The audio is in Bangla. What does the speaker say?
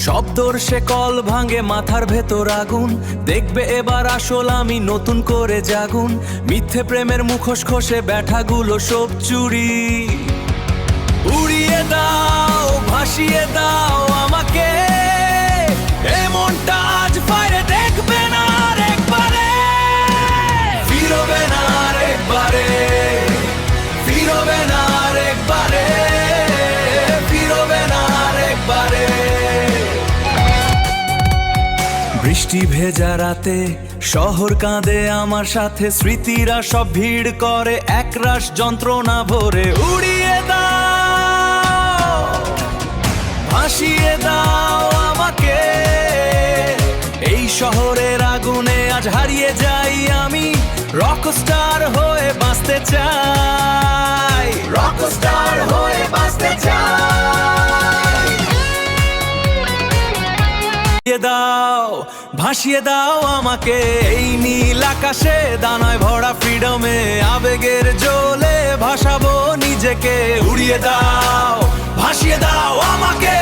শব্দর সে কল ভাঙে মাথার ভেতর আগুন, দেখবে এবার আসল আমি নতুন করে জাগুন। মিথ্যে প্রেমের মুখোশ খসে ব্যথাগুলো সব চুরি। উড়িয়ে দাও, ভাসিয়ে দাও আমাকে, এমনটা আজ বাইরে দেখবে না আর একবারে, ফিরবে না আর একবারে, ফিরবে না আর একবারে, ফিরবে না আর একবারে। বৃষ্টি ভেজা রাতে শহর কাঁদে আমার সাথে, স্মৃতিরা সব ভিড় করে একরাশ যন্ত্রণা ভরে। উড়িয়ে দাও, ভাসিয়ে দাও আমাকে, এই শহরের আগুনে আজ হারিয়ে যাই আমি। রকস্টার হয়ে বাঁচতে চাই, রকস্টার হয়ে বাঁচতে চাই। দাও, ভাসিয়ে দাও আমাকে, এই নীল আকাশে দানায় ভরা ফ্রিডমে, আবেগের জলে ভাসাবো নিজেকে। উড়িয়ে দাও, ভাসিয়ে দাও আমাকে।